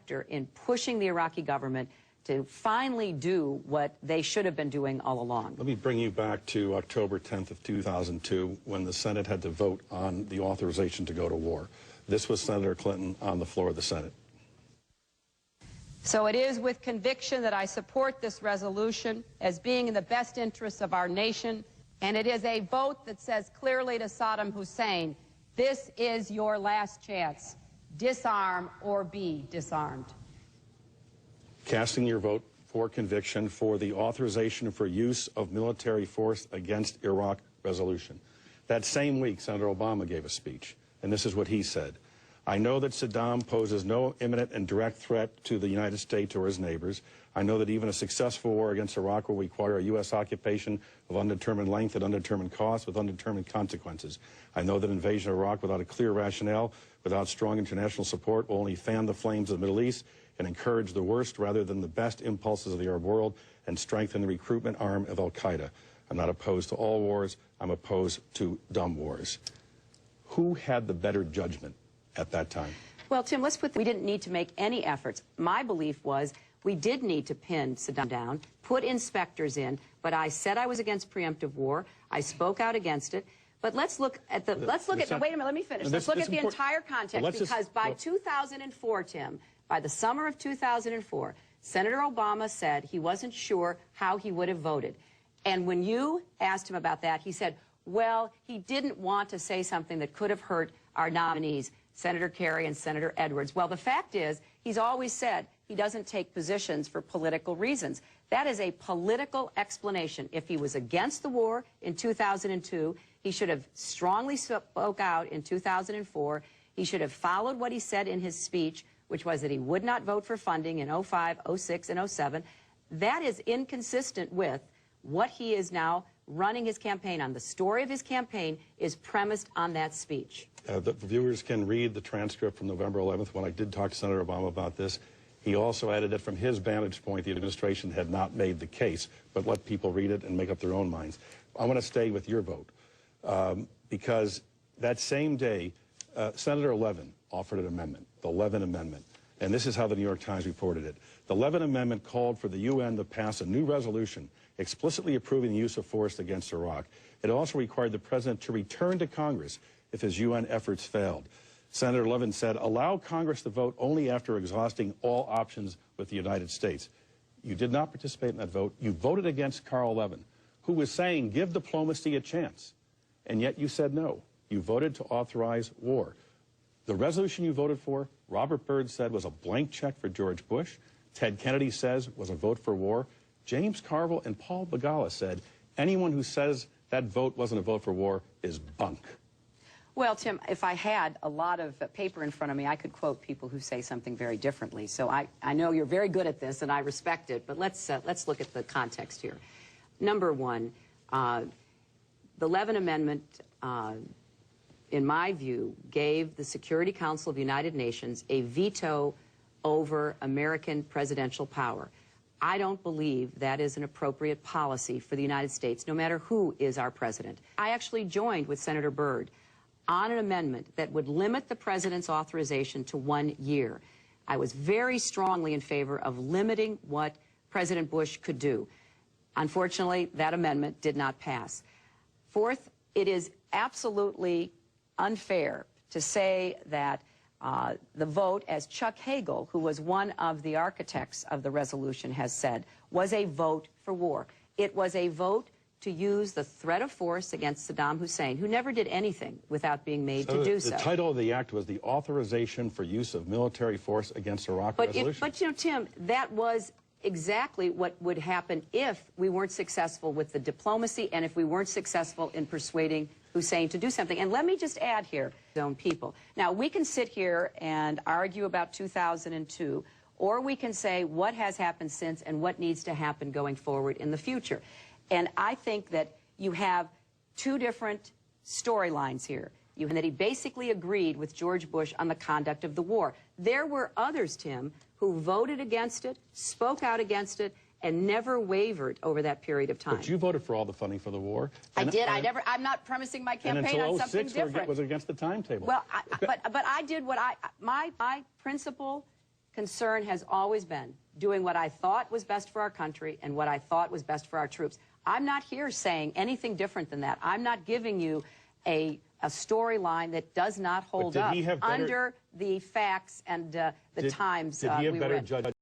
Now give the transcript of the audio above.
factor in pushing the Iraqi government to finally do what they should have been doing all along. Let me bring you back to October 10th of 2002 when the Senate had to vote on the authorization to go to war. This was Senator Clinton on the floor of the Senate. So it is with conviction that I support this resolution as being in the best interests of our nation, and it is a vote that says clearly to Saddam Hussein, this is your last chance. Disarm or be disarmed. Casting your vote for conviction for the authorization for use of military force against Iraq resolution. That same week, Senator Obama gave a speech, and this is what he said. I know that Saddam poses no imminent and direct threat to the United States or his neighbors. I know that even a successful war against Iraq will require a U.S. occupation of undetermined length at undetermined cost with undetermined consequences. I know that invasion of Iraq without a clear rationale, without strong international support, will only fan the flames of the Middle East and encourage the worst rather than the best impulses of the Arab world and strengthen the recruitment arm of al-Qaeda. I'm not opposed to all wars. I'm opposed to dumb wars. Who had the better judgment at that time? Well, Tim, we didn't need to make any efforts. My belief was we did need to pin Saddam down, put inspectors in, but I said I was against preemptive war. I spoke out against it. But let's look at the, wait a minute, let me finish. Let's look at the entire context, because by 2004, Tim, by the summer of 2004, Senator Obama said he wasn't sure how he would have voted. And when you asked him about that, he said, well, he didn't want to say something that could have hurt our nominees, Senator Kerry and Senator Edwards. Well, the fact is, he's always said he doesn't take positions for political reasons. That is a political explanation. If he was against the war in 2002, he should have strongly spoke out in 2004. He should have followed what he said in his speech, which was that he would not vote for funding in 05, 06, and 07. That is inconsistent with what he is now running his campaign on. The story of his campaign is premised on that speech. The viewers can read the transcript from November 11th when I did talk to Senator Obama about this. He also added that from his vantage point, the administration had not made the case, but let people read it and make up their own minds. I want to stay with your vote because that same day, Senator Levin offered an amendment, the Levin Amendment, and this is how the New York Times reported it. The Levin Amendment called for the UN to pass a new resolution explicitly approving the use of force against Iraq. It also required the president to return to Congress if his UN efforts failed. Senator Levin said, allow Congress to vote only after exhausting all options with the United States. You did not participate in that vote. You voted against Carl Levin, who was saying give diplomacy a chance, and yet you said no. You voted to authorize war. The resolution you voted for, Robert Byrd said was a blank check for George Bush. Ted Kennedy says was a vote for war. James Carville and Paul Begala said anyone who says that vote wasn't a vote for war is bunk. Well, Tim, if I had a lot of paper in front of me, I could quote people who say something very differently. So I know you're very good at this, and I respect it, but let's look at the context here. Number one, the Levin Amendment, in my view, gave the Security Council of the United Nations a veto over American presidential power. I don't believe that is an appropriate policy for the United States, no matter who is our president. I actually joined with Senator Byrd on an amendment that would limit the president's authorization to 1 year. I was very strongly in favor of limiting what President Bush could do. Unfortunately, that amendment did not pass. Fourth, it is absolutely unfair to say that the vote, as Chuck Hagel, who was one of the architects of the resolution, has said, was a vote for war. It was a vote to use the threat of force against Saddam Hussein, who never did anything without being made to do so. The title of the act was the Authorization for Use of Military Force Against Iraq Resolution. But, you know, Tim, that was exactly what would happen if we weren't successful with the diplomacy and if we weren't successful in persuading Hussein to do something. And let me just add here, his own people. Now, we can sit here and argue about 2002, or we can say what has happened since and what needs to happen going forward in the future. And I think that you have two different storylines here. You that he basically agreed with George Bush on the conduct of the war. There were others, Tim, who voted against it, spoke out against it, and never wavered over that period of time. But you voted for all the funding for the war. I did. I'm not premising my campaign on something different. Was against the timetable. Well, but I did what my principal concern has always been doing what I thought was best for our country and what I thought was best for our troops. I'm not here saying anything different than that. I'm not giving you a storyline that does not hold up under the facts and the times we were in.